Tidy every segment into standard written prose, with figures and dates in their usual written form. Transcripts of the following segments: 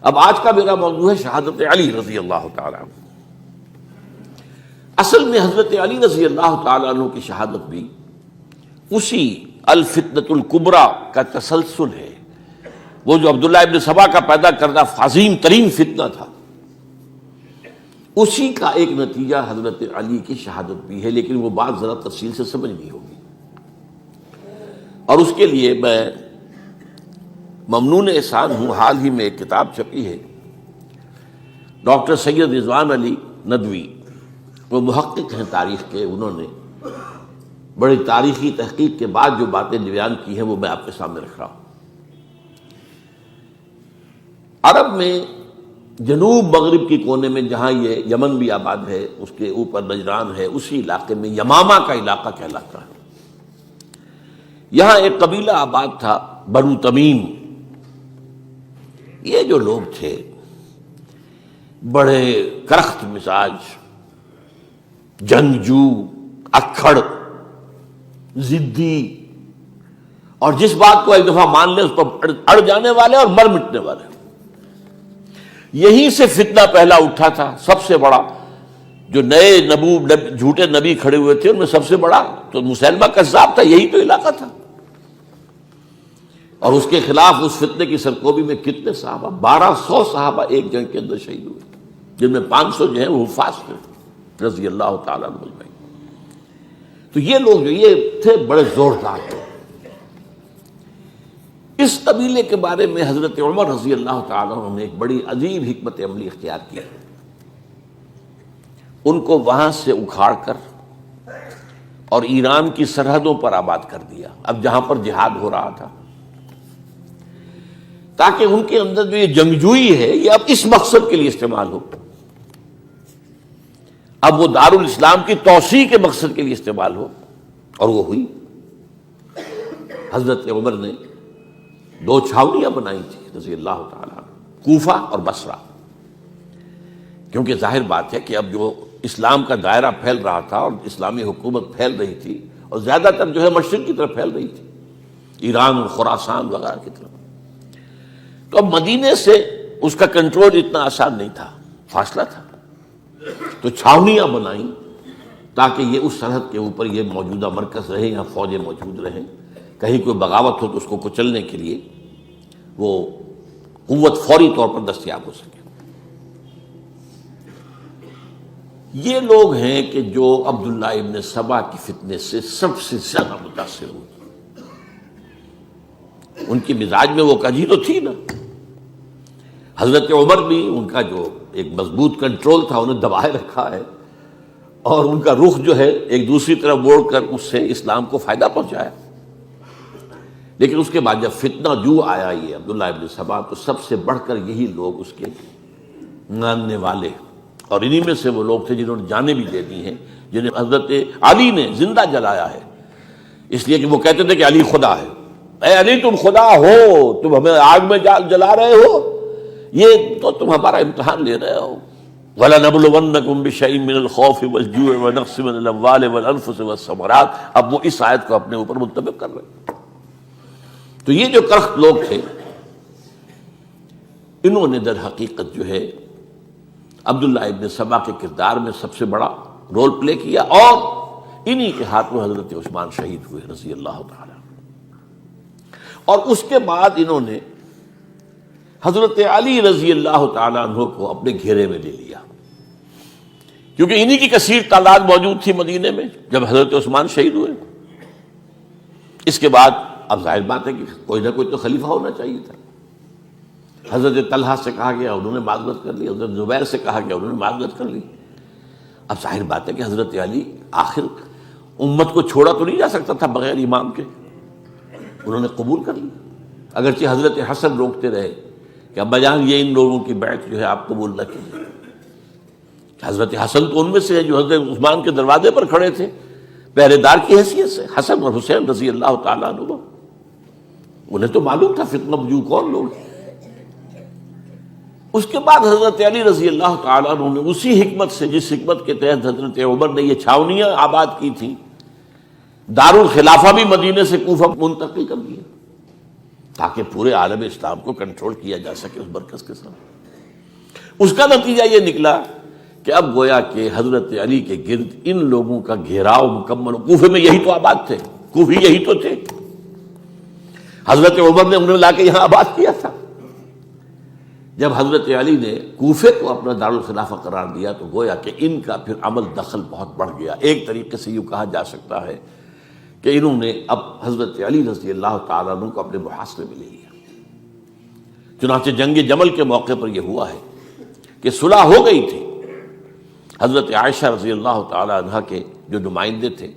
اب آج کا میرا موضوع ہے شہادت علی رضی اللہ تعالیٰ عنہ۔ اصل میں حضرت علی رضی اللہ تعالیٰ عنہ کی شہادت بھی اسی الفتنۃ الکبریٰ کا تسلسل ہے، وہ جو عبداللہ ابن سبا کا پیدا کردہ عظیم ترین فتنہ تھا، اسی کا ایک نتیجہ حضرت علی کی شہادت بھی ہے، لیکن وہ بات ذرا تفصیل سے سمجھنی ہوگی۔ اور اس کے لیے میں ممنون احسان ہوں، حال ہی میں ایک کتاب چھپی ہے، ڈاکٹر سید رضوان علی ندوی، وہ محقق ہیں تاریخ کے، انہوں نے بڑی تاریخی تحقیق کے بعد جو باتیں بیان کی ہیں وہ میں آپ کے سامنے رکھ رہا ہوں۔ عرب میں جنوب مغرب کی کونے میں جہاں یہ یمن بھی آباد ہے، اس کے اوپر نجران ہے، اسی علاقے میں یمامہ کا علاقہ کہلاتا ہے۔ یہاں ایک قبیلہ آباد تھا بنو تمیم۔ یہ جو لوگ تھے بڑے کرخت مزاج، جنگجو، اکھڑ، ضدی، اور جس بات کو ایک دفعہ مان لے اس پر اڑ جانے والے اور مر مٹنے والے۔ یہیں سے فتنہ پہلا اٹھا تھا۔ سب سے بڑا جو نئے جھوٹے نبی کھڑے ہوئے تھے ان میں سب سے بڑا تو مسیلمہ کذاب تھا، یہی تو علاقہ تھا۔ اور اس کے خلاف اس فتنے کی سرکوبی میں کتنے صحابہ، 1200 صحابہ ایک جنگ کے اندر شہید ہوئے، جن میں 500 جو ہیں وہ حفاظ تھے رضی اللہ تعالیٰ عنہ اجمعین۔ تو یہ لوگ جو یہ تھے بڑے زوردار تھے۔ اس قبیلے کے بارے میں حضرت عمر رضی اللہ تعالیٰ عنہ نے ایک بڑی عجیب حکمت عملی اختیار کی۔ ان کو وہاں سے اکھاڑ کر اور ایران کی سرحدوں پر آباد کر دیا، اب جہاں پر جہاد ہو رہا تھا، تاکہ ان کے اندر جو یہ جنگجوئی ہے یہ اب اس مقصد کے لیے استعمال ہو، اب وہ دارالاسلام کی توسیع کے مقصد کے لیے استعمال ہو، اور وہ ہوئی۔ حضرت عمر نے 2 چھاؤنیاں بنائی تھی رضی اللہ تعالیٰ عنہ، کوفہ اور بصرہ، کیونکہ ظاہر بات ہے کہ اب جو اسلام کا دائرہ پھیل رہا تھا اور اسلامی حکومت پھیل رہی تھی، اور زیادہ تر جو ہے مشرق کی طرف پھیل رہی تھی، ایران اور خراسان وغیرہ کی طرف، تو اب مدینے سے اس کا کنٹرول اتنا آسان نہیں تھا، فاصلہ تھا، تو چھاونیاں بنائیں تاکہ یہ اس سرحد کے اوپر یہ موجودہ مرکز رہے، یہاں فوجیں موجود رہیں، کہیں کوئی بغاوت ہو تو اس کو کچلنے کے لیے وہ قوت فوری طور پر دستیاب ہو سکے۔ یہ لوگ ہیں کہ جو عبداللہ ابن سبا کی فتنے سے سب سے زیادہ متاثر ہوئے۔ ان کی مزاج میں وہ کجی تو تھی نا۔ حضرت عمر بھی ان کا جو ایک مضبوط کنٹرول تھا انہیں دبائے رکھا ہے، اور ان کا رخ جو ہے ایک دوسری طرف موڑ کر اس سے اسلام کو فائدہ پہنچایا۔ لیکن اس کے بعد جب فتنہ جو آیا یہ عبداللہ ابن سبا، تو سب سے بڑھ کر یہی لوگ اس کے ماننے والے، اور انہی میں سے وہ لوگ تھے جنہوں نے جانیں بھی دے دی ہیں، جنہیں حضرت علی نے زندہ جلایا ہے، اس لیے کہ وہ کہتے تھے کہ علی خدا ہے۔ اے علی تم خدا ہو، تم ہمیں آگ میں جلا رہے ہو، یہ تو تم ہمارا امتحان لے رہے ہو۔ وَلَنَبْلُوَنَّكُمْ بِشَيْءٍ مِّنَ الْخَوْفِ وَالْجُوعِ وَنَقْصٍ مِّنَ الْأَمْوَالِ وَالْأَنفُسِ وَالثَّمَرَاتِ۔ اب وہ اس آیت کو اپنے اوپر منطبق کر رہے ہیں۔ تو یہ جو کرخت لوگ تھے، انہوں نے در حقیقت جو ہے عبداللہ ابن سبا کے کردار میں سب سے بڑا رول پلے کیا، اور انہی کے ہاتھوں حضرت عثمان شہید ہوئے رضی اللہ تعالیٰ۔ اور اس کے بعد انہوں نے حضرت علی رضی اللہ تعالیٰ عنہ کو اپنے گھیرے میں لے لیا، کیونکہ انہی کی کثیر تعداد موجود تھی مدینے میں جب حضرت عثمان شہید ہوئے۔ اس کے بعد اب ظاہر بات ہے کہ کوئی نہ کوئی تو خلیفہ ہونا چاہیے تھا۔ حضرت طلحہ سے کہا گیا، انہوں نے معذرت کر لی، حضرت زبیر سے کہا گیا، انہوں نے معذرت کر لی۔ اب ظاہر بات ہے کہ حضرت علی آخر امت کو چھوڑا تو نہیں جا سکتا تھا بغیر امام کے، انہوں نے قبول کر لی، اگرچہ حضرت حسن روکتے رہے کہ ابا جان یہ ان لوگوں کی بیعت جو ہے آپ قبول نہ کیجیے۔ حضرت حسن تو ان میں سے ہے جو حضرت عثمان کے دروازے پر کھڑے تھے پہرے دار کی حیثیت سے، حسن اور حسین رضی اللہ تعالیٰ عنہ، انہیں تو معلوم تھا فتنہ جو کون لوگ ہیں۔ اس کے بعد حضرت علی رضی اللہ تعالیٰ عنہ نے اسی حکمت سے، جس حکمت کے تحت حضرت عمر نے یہ چھاونیاں آباد کی تھیں، دارالخلافہ بھی مدینے سے کوفہ منتقل کر دیا۔ تاکہ پورے عالم اسلام کو کنٹرول کیا جا سکے اس مرکز کے ساتھ۔ اس کا نتیجہ یہ نکلا کہ اب گویا کہ حضرت علی کے گرد ان لوگوں کا گھیراؤ مکمل، کوفے میں یہی تو آباد تھے، کوفی یہی تو تھے، حضرت عمر نے انہیں لا کے یہاں آباد کیا تھا۔ جب حضرت علی نے کوفے کو اپنا دارالخلافہ قرار دیا تو گویا کہ ان کا پھر عمل دخل بہت بڑھ گیا۔ ایک طریقے سے یوں کہا جا سکتا ہے کہ انہوں نے اب حضرت علی رضی اللہ تعالیٰ عنہ کو اپنے محاصرے میں لے لیا۔ چنانچہ جنگ جمل کے موقع پر یہ ہوا ہے کہ صلح ہو گئی تھی، حضرت عائشہ رضی اللہ تعالیٰ عنہ کے جو نمائندے تھے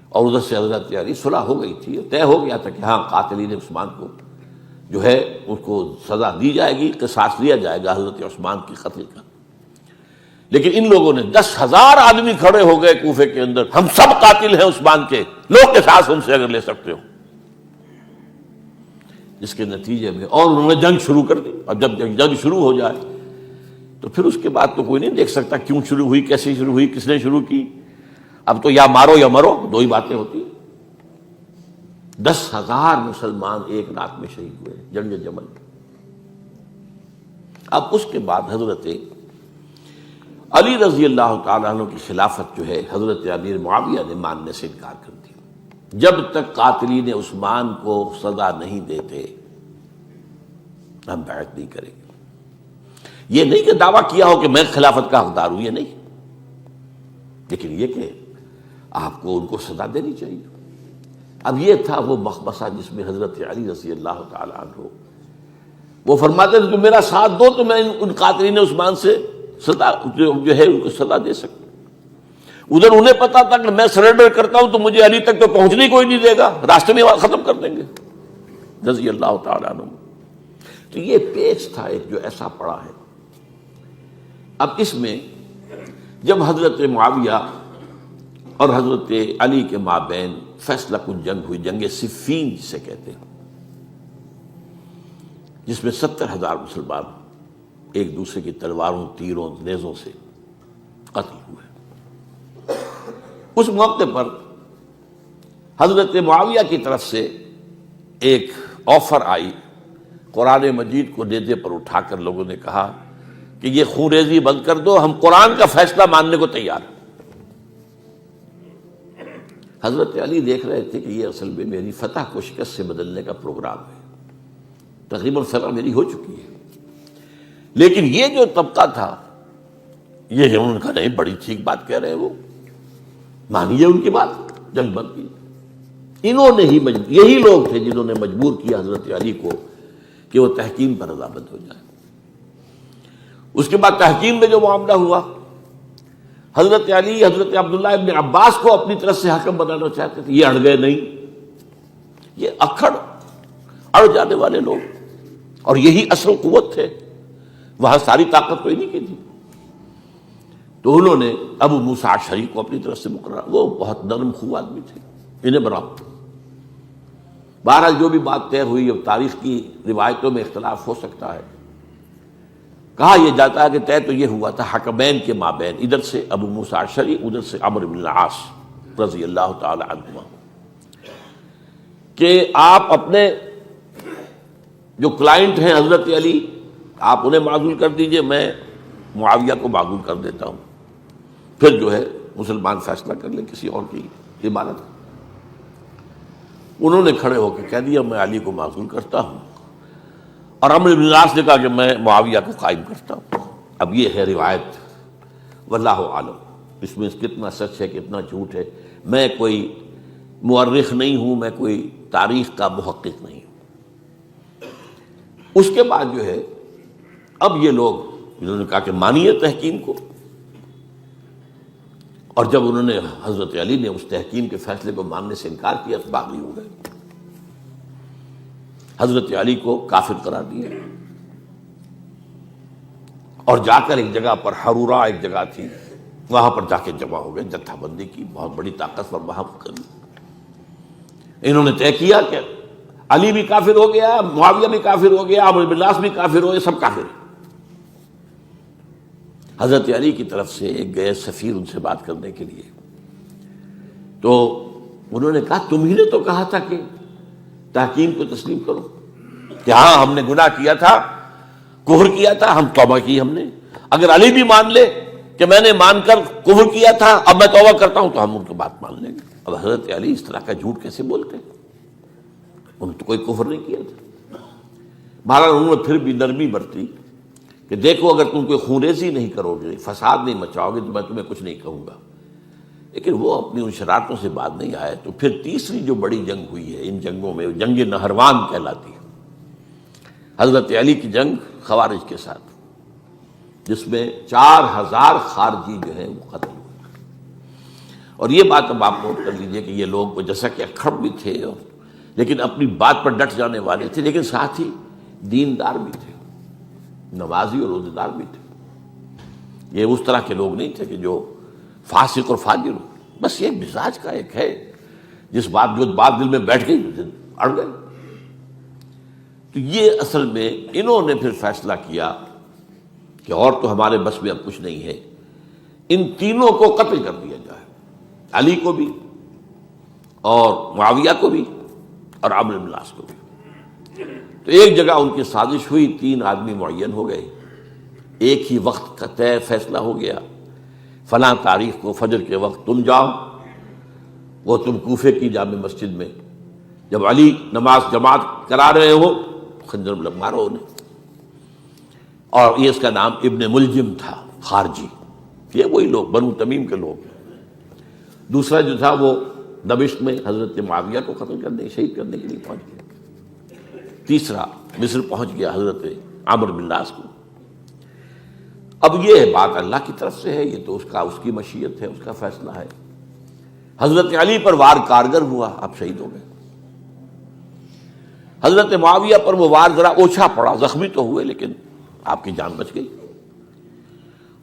اور ادھر سے حضرت علی، صلح ہو گئی تھی، طے ہو گیا تھا کہ ہاں قاتلین عثمان کو جو ہے اس کو سزا دی جائے گی، قصاص لیا جائے گا حضرت عثمان کی قتل کا۔ لیکن ان لوگوں نے 10,000 آدمی کھڑے ہو گئے کوفے کے اندر، ہم سب قاتل ہیں عثمان کے، لوگ قصاص ان سے اگر لے سکتے ہو، جس کے نتیجے میں اور انہوں نے جنگ شروع کر دی۔ اور جب جنگ شروع ہو جائے تو پھر اس کے بعد تو کوئی نہیں دیکھ سکتا کیوں شروع ہوئی، کیسے شروع ہوئی، کس نے شروع کی۔ اب تو یا مارو یا مرو، دو ہی باتیں ہوتی۔ 10,000 مسلمان ایک رات میں شہید ہوئے جنگ جمل۔ اب اس کے بعد حضرت علی رضی اللہ تعالیٰ عنہ کی خلافت جو ہے حضرت امیر معاویہ نے ماننے سے انکار کر دیا۔ جب تک قاتلین عثمان کو سزا نہیں دیتے ہم بیعت نہیں کریں گے۔ یہ نہیں کہ دعویٰ کیا ہو کہ میں خلافت کا حقدار ہوں، یہ نہیں، لیکن یہ کہ آپ کو ان کو سزا دینی چاہیے۔ اب یہ تھا وہ مخمصہ جس میں حضرت علی رضی اللہ تعالیٰ عنہ وہ فرماتے تھے کہ میرا ساتھ دو تو میں ان قاتلین عثمان سے سزا جو ہے ان کو سزا دے سکتا۔ ادھر انہیں پتا تھا کہ میں سرنڈر کرتا ہوں تو مجھے علی تک تو پہنچنے کوئی نہیں دے گا، راستے میں ختم کر دیں گے رضی اللہ تعالیٰ عنہ۔ تو یہ پیچ تھا ایک جو ایسا پڑا ہے۔ اب اس میں جب حضرت معاویہ اور حضرت علی کے مابین فیصلہ کن جنگ ہوئی، جنگ صفین جسے کہتے ہیں، جس میں 70,000 مسلمان ایک دوسرے کی تلواروں، تیروں، نیزوں سے قتل ہوئے۔ اس موقع پر حضرت معاویہ کی طرف سے ایک آفر آئی، قرآن مجید کو نیزے پر اٹھا کر لوگوں نے کہا کہ یہ خونریزی بند کر دو، ہم قرآن کا فیصلہ ماننے کو تیار ہیں۔ حضرت علی دیکھ رہے تھے کہ یہ اصل میں میری فتح کو شکست سے بدلنے کا پروگرام ہے، تقریباً فتح میری ہو چکی ہے، لیکن یہ جو طبقہ تھا یہ انہوں نے کہا نہیں بڑی ٹھیک بات کہہ رہے ہیں، وہ مانیے ان کی بات، جنگ بند کی۔ انہوں نے ہی یہی لوگ تھے جنہوں نے مجبور کیا حضرت علی کو کہ وہ تحکیم پر رضامند ہو جائے۔ اس کے بعد تحکیم میں جو معاملہ ہوا، حضرت علی حضرت عبداللہ ابن عباس کو اپنی طرف سے حکم بنانا چاہتے تھے، یہ اڑ گئے نہیں، یہ اڑ جانے والے لوگ، اور یہی اصل قوت تھے، وہاں ساری طاقت تو انہی کی تھی۔ تو انہوں نے ابو موسیٰ اشعری کو اپنی طرف سے مقرر، وہ بہت نرم خو آدمی تھے، انہیں برابر۔ بہرحال جو بھی بات طے ہوئی، اب تاریخ کی روایتوں میں اختلاف ہو سکتا ہے، کہا یہ جاتا ہے کہ طے تو یہ ہوا تھا حکمین کے مابین، ادھر سے ابو موسیٰ اشعری، ادھر سے عمرو بن العاص رضی اللہ تعالی عنہما، کہ آپ اپنے جو کلائنٹ ہیں حضرت علی آپ انہیں معزول کر دیجئے، میں معاویہ کو معزول کر دیتا ہوں، پھر جو ہے مسلمان فیصلہ کر لیں کسی اور کی عبادت۔ انہوں نے کھڑے ہو کے کہہ دیا میں علی کو معزول کرتا ہوں، اور عمرو بن العاص نے کہا کہ میں معاویہ کو قائم کرتا ہوں۔ اب یہ ہے روایت، واللہ عالم اس میں کتنا سچ ہے کتنا جھوٹ ہے، میں کوئی مورخ نہیں ہوں، میں کوئی تاریخ کا محقق نہیں ہوں۔ اس کے بعد جو ہے اب یہ لوگ انہوں نے کہا کہ مانیے تحکیم کو، اور جب انہوں نے حضرت علی نے اس تحکیم کے فیصلے کو ماننے سے انکار کیا تو باغی ہو گئے، حضرت علی کو کافر قرار دیا، اور جا کر ایک جگہ پر حرورہ ایک جگہ تھی وہاں پر جا کے جمع ہو گئے، جتھا بندی کی، بہت بڑی طاقت پر وہاں کری۔ انہوں نے طے کیا کہ علی بھی کافر ہو گیا، معاویہ بھی کافر ہو گیا، عمرو بن العاص بھی کافر ہو گئے، سب کافر ہیں۔ حضرت علی کی طرف سے ایک گئے سفیر ان سے بات کرنے کے لیے، تو انہوں نے کہا تم ہی نے تو کہا تھا کہ تحکیم کو تسلیم کرو، کہ ہاں ہم نے گناہ کیا تھا، کفر کیا تھا، ہم توبہ کی ہم نے. اگر علی بھی مان لے کہ میں نے مان کر کفر کیا تھا اب میں توبہ کرتا ہوں تو ہم ان کی بات مان لیں گے. اب حضرت علی اس طرح کا جھوٹ کیسے بولتے ہیں؟ انہوں نے تو کوئی کفر نہیں کیا تھا. بہرحال انہوں نے پھر بھی نرمی برتی کہ دیکھو اگر تم کوئی خونریزی نہیں کرو گے، فساد نہیں مچاؤ گے تو میں تمہیں کچھ نہیں کہوں گا. لیکن وہ اپنی ان شرارتوں سے بعد نہیں آئے. تو پھر تیسری جو بڑی جنگ ہوئی ہے ان جنگوں میں، جنگ نہروان کہلاتی ہے، حضرت علی کی جنگ خوارج کے ساتھ، جس میں 4000 خارجی جو ہیں وہ قتل ہوئے. اور یہ بات اب آپ نوٹ کر لیجئے کہ یہ لوگ جیسا کہ اکھڑ بھی تھے لیکن اپنی بات پر ڈٹ جانے والے تھے، لیکن ساتھ ہی دیندار بھی تھے، نمازی اور روزے دار بھی تھے. یہ اس طرح کے لوگ نہیں تھے کہ جو فاسق اور فاجر ہو. بس یہ مزاج کا ایک ہے، جو بات دل میں بیٹھ گئی اڑ گئے. تو یہ اصل میں انہوں نے پھر فیصلہ کیا کہ اور تو ہمارے بس میں اب کچھ نہیں ہے، ان تینوں کو قتل کر دیا جائے، علی کو بھی اور معاویہ کو بھی اور عمرو بن العاص کو بھی. تو ایک جگہ ان کی سازش ہوئی، 3 آدمی معین ہو گئے، ایک ہی وقت کا طے فیصلہ ہو گیا، فلاں تاریخ کو فجر کے وقت تم جاؤ، وہ تم کوفے کی جامع مسجد میں جب علی نماز جماعت کرا رہے ہو خنجر مارو انہیں. اور یہ اس کا نام ابن ملجم تھا، خارجی، یہ وہی لوگ بنو تمیم کے لوگ. دوسرا جو تھا وہ دمشق میں حضرت معاویہ کو قتل کرنے شہید کرنے کے لیے پہنچ گیا. تیسرا مصر پہنچ گیا حضرت عمرو بن العاص کو. اب یہ بات اللہ کی طرف سے ہے، یہ تو اس کی مشیت ہے، اس کا فیصلہ ہے. حضرت علی پر وار کارگر ہوا، آپ شہید ہو گئے. حضرت معاویہ پر وہ وار ذرا اوچھا پڑا، زخمی تو ہوئے لیکن آپ کی جان بچ گئی.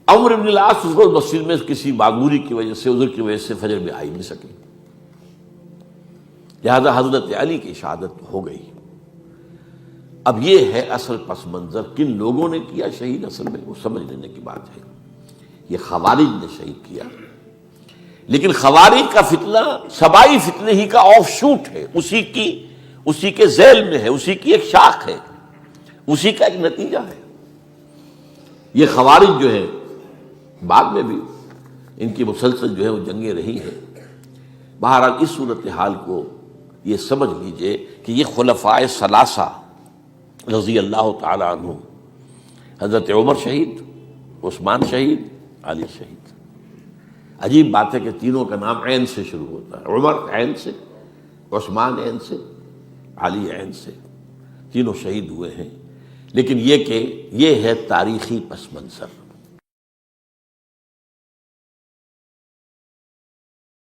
عمرو بن العاص اس روز مسجد میں کسی معمولی کی وجہ سے، عذر کی وجہ سے فجر میں آئی نہیں سکے، لہذا حضرت علی کی شہادت ہو گئی. اب یہ ہے اصل پس منظر، کن لوگوں نے کیا شہید اصل میں وہ سمجھ لینے کی بات ہے. یہ خوارج نے شہید کیا، لیکن خوارج کا فتنہ سبائی فتنے ہی کا آف شوٹ ہے، اسی کے ذیل میں ہے، اسی کی ایک شاخ ہے، اسی کا ایک نتیجہ ہے. یہ خوارج جو ہے بعد میں بھی ان کی مسلسل جو ہے وہ جنگیں رہی ہیں. بہرحال اس صورتحال کو یہ سمجھ لیجئے کہ یہ خلفائے ثلاثہ رضی اللہ تعالی عنہ، حضرت عمر شہید، عثمان شہید، علی شہید. عجیب بات ہے کہ تینوں کا نام عین سے شروع ہوتا ہے، عمر عین سے، عثمان عین سے، علی عین سے. تینوں شہید ہوئے ہیں. لیکن یہ کہ یہ ہے تاریخی پس منظر.